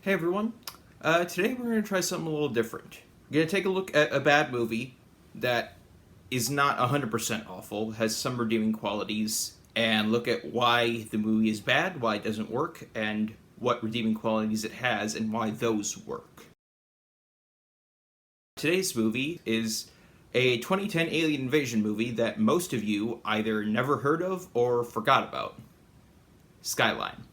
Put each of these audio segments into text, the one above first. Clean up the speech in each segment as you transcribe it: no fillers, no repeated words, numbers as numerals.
Hey everyone, today we're going to try something a little different. We're going to take a look at a bad movie that is not 100% awful, has some redeeming qualities, and look at why the movie is bad, why it doesn't work, and what redeeming qualities it has, and why those work. Today's movie is a 2010 alien invasion movie that most of you either never heard of or forgot about. Skyline.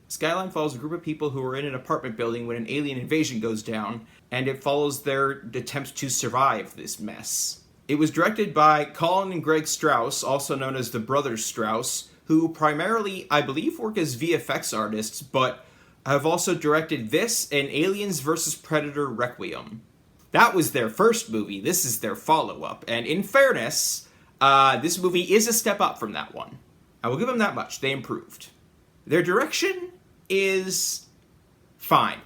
Skyline follows a group of people who are in an apartment building when an alien invasion goes down, and it follows their attempts to survive this mess. It was directed by Colin and Greg Strauss, also known as the Brothers Strauss, who primarily, I believe, work as VFX artists, but have also directed this and Aliens vs. Predator Requiem. That was their first movie, this is their follow-up, and in fairness, this movie is a step up from that one. I will give them that much, they improved. Their direction is fine.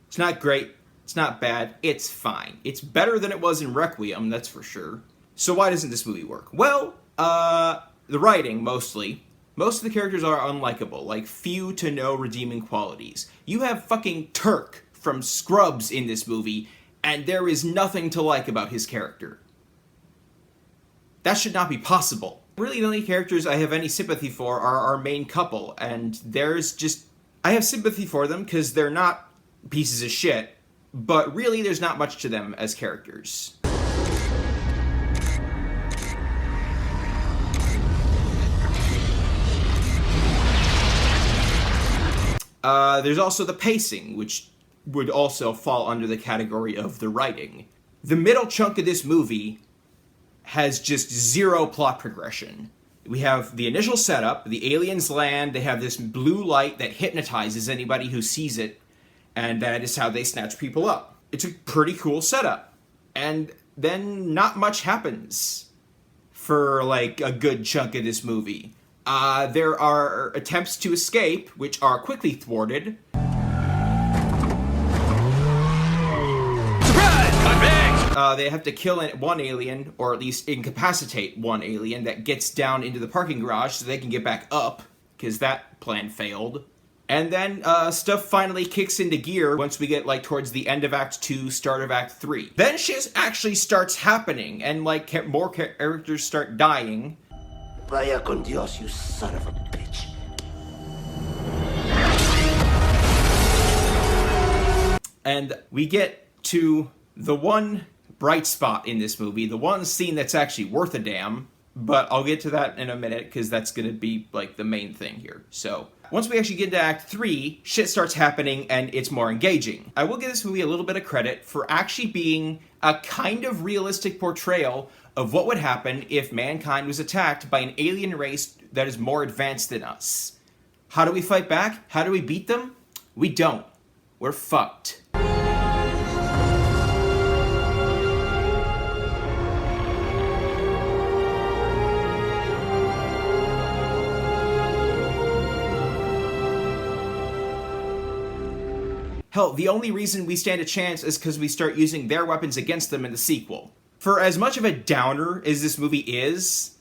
It's not great, it's not bad, it's fine. It's better than it was in Requiem, that's for sure. So why doesn't this movie work? Well, the writing, mostly. Most of the characters are unlikable, like few to no redeeming qualities. You have fucking Turk from Scrubs in this movie, and there is nothing to like about his character. That should not be possible. Really, the only characters I have any sympathy for are our main couple, and I have sympathy for them because they're not pieces of shit, but really there's not much to them as characters. There's also the pacing, which would also fall under the category of the writing. The middle chunk of this movie has just zero plot progression. We have the initial setup, the aliens land, they have this blue light that hypnotizes anybody who sees it, and that is how they snatch people up. It's a pretty cool setup. And then not much happens for like a good chunk of this movie. There are attempts to escape, which are quickly thwarted. They have to kill one alien, or at least incapacitate one alien that gets down into the parking garage so they can get back up, because that plan failed. And then stuff finally kicks into gear once we get like towards the end of Act 2, start of Act 3. Then shit actually starts happening, and like more characters start dying. Vaya con Dios, you son of a bitch. And we get to the one bright spot in this movie, the one scene that's actually worth a damn, but I'll get to that in a minute because that's going to be like the main thing here. So once we actually get into Act 3, shit starts happening and it's more engaging. I will give this movie a little bit of credit for actually being a kind of realistic portrayal of what would happen if mankind was attacked by an alien race that is more advanced than us. How do we fight back? How do we beat them? We don't. We're fucked. Hell, the only reason we stand a chance is because we start using their weapons against them in the sequel. For as much of a downer as this movie is,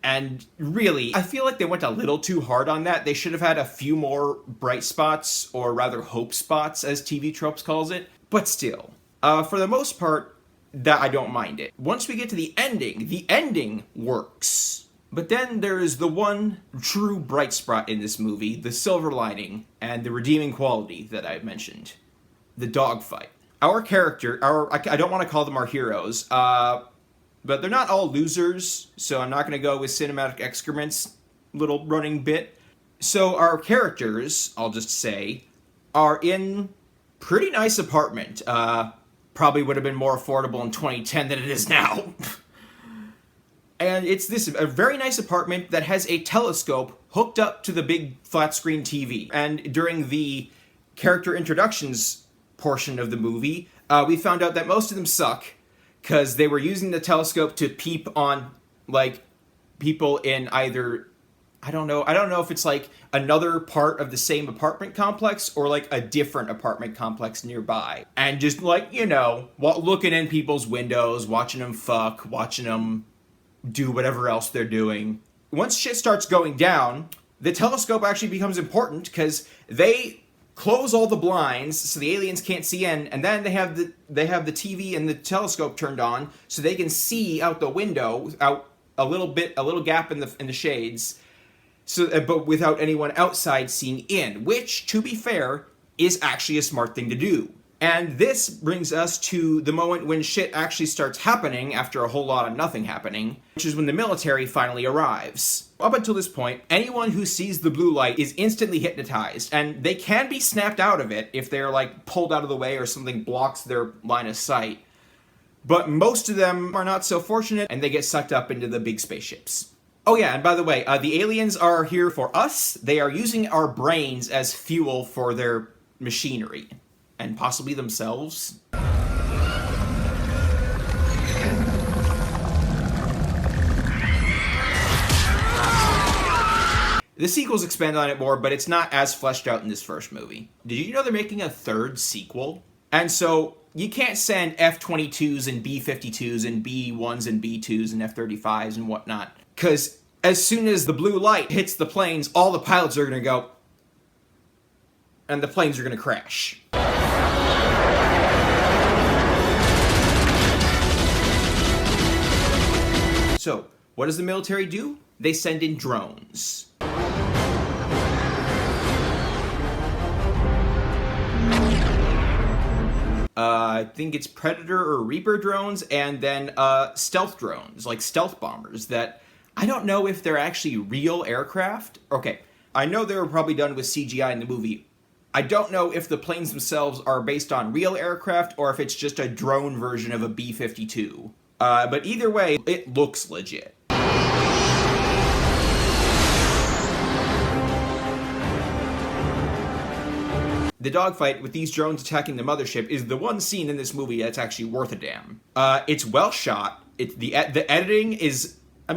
and really, I feel like they went a little too hard on that. They should have had a few more bright spots, or rather hope spots, as TV Tropes calls it. But still, for the most part, I don't mind it. Once we get to the ending works. But then there is the one true bright spot in this movie, the silver lining, and the redeeming quality that I mentioned. The dogfight. Our character, I don't want to call them our heroes, but they're not all losers, so I'm not going to go with cinematic excrements, little running bit. So our characters, I'll just say, are in pretty nice apartment. Probably would have been more affordable in 2010 than it is now. And it's a very nice apartment that has a telescope hooked up to the big flat screen TV. And during the character introductions portion of the movie, we found out that most of them suck because they were using the telescope to peep on, like, people in either I don't know if it's like another part of the same apartment complex or like a different apartment complex nearby. And just like, looking in people's windows, watching them fuck, watching them do whatever else they're doing. Once shit starts going down, the telescope actually becomes important because they close all the blinds so the aliens can't see in, and then they have the TV and the telescope turned on so they can see out the window, out a little gap in the shades, so but without anyone outside seeing in, which, to be fair, is actually a smart thing to do. And this brings us to the moment when shit actually starts happening after a whole lot of nothing happening, which is when the military finally arrives. Up until this point, anyone who sees the blue light is instantly hypnotized, and they can be snapped out of it if they're like pulled out of the way or something blocks their line of sight. But most of them are not so fortunate, and they get sucked up into the big spaceships. Oh yeah, and by the way, the aliens are here for us. They are using our brains as fuel for their machinery. And possibly themselves. The sequels expand on it more, but it's not as fleshed out in this first movie. Did you know they're making a third sequel? And so you can't send F-22s and B-52s and B-1s and B-2s and F-35s and whatnot. Because as soon as the blue light hits the planes, all the pilots are going to go, and the planes are going to crash. So, what does the military do? They send in drones. I think it's Predator or Reaper drones, and then stealth drones, like stealth bombers, that I don't know if they're actually real aircraft. Okay, I know they were probably done with CGI in the movie. I don't know if the planes themselves are based on real aircraft or if it's just a drone version of a B-52. But either way, it looks legit. The dogfight with these drones attacking the mothership is the one scene in this movie that's actually worth a damn. It's well shot. The editing is... the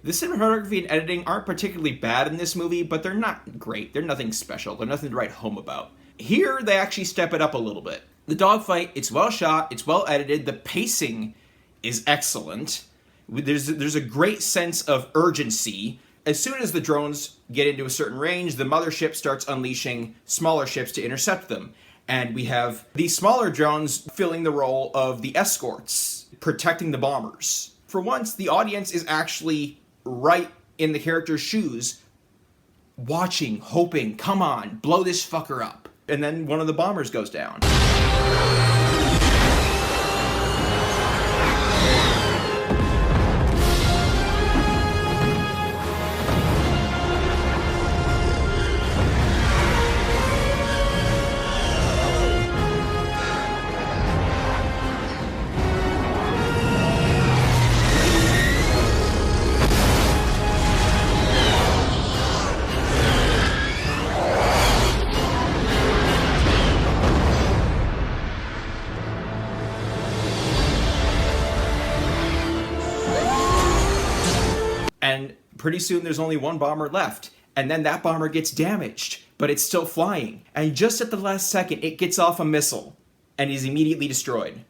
cinematography and editing aren't particularly bad in this movie, but they're not great. They're nothing special. They're nothing to write home about. Here, they actually step it up a little bit. The dogfight, it's well shot, it's well edited, the pacing is excellent. There's a great sense of urgency. As soon as the drones get into a certain range, the mothership starts unleashing smaller ships to intercept them. And we have these smaller drones filling the role of the escorts, protecting the bombers. For once, the audience is actually right in the character's shoes, watching, hoping, come on, blow this fucker up. And then one of the bombers goes down. And pretty soon there's only one bomber left. And then that bomber gets damaged, but it's still flying. And just at the last second, it gets off a missile and is immediately destroyed.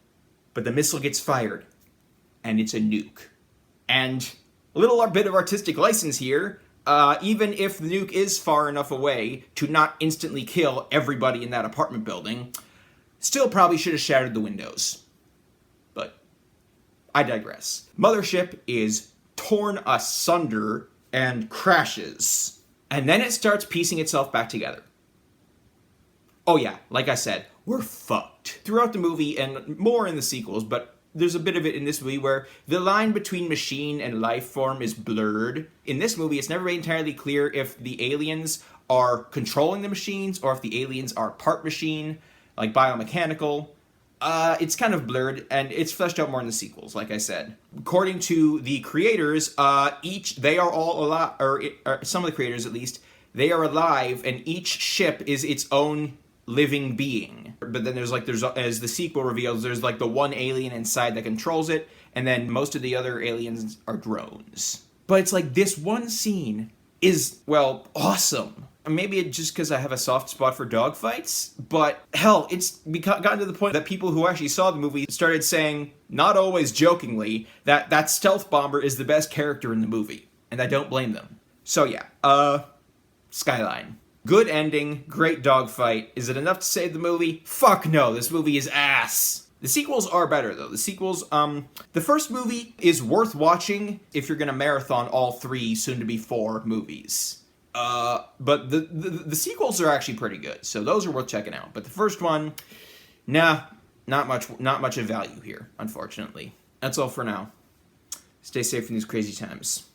But the missile gets fired, and it's a nuke. And a little bit of artistic license here. Even if the nuke is far enough away to not instantly kill everybody in that apartment building, still probably should have shattered the windows. But I digress. Mothership is torn asunder and crashes. And then it starts piecing itself back together. Oh yeah, like I said, we're fucked. Throughout the movie, and more in the sequels, but there's a bit of it in this movie where the line between machine and life form is blurred. In this movie, it's never made entirely clear if the aliens are controlling the machines or if the aliens are part machine, like biomechanical. It's kind of blurred, and it's fleshed out more in the sequels, like I said. According to the creators, they are all alive, or some of the creators at least, they are alive, and each ship is its own living being. But then there's as the sequel reveals, there's like the one alien inside that controls it, and then most of the other aliens are drones. But it's like this one scene is, well, awesome. Maybe it's just because I have a soft spot for dogfights, but hell, it's gotten to the point that people who actually saw the movie started saying, not always jokingly, that that stealth bomber is the best character in the movie. And I don't blame them. So yeah, Skyline. Good ending, great dogfight. Is it enough to save the movie? Fuck no, this movie is ass. The sequels are better, though. The sequels, the first movie is worth watching if you're gonna marathon all 3, soon-to-be 4 movies. But the sequels are actually pretty good, so those are worth checking out. But the first one, nah, not much of value here, unfortunately. That's all for now. Stay safe in these crazy times.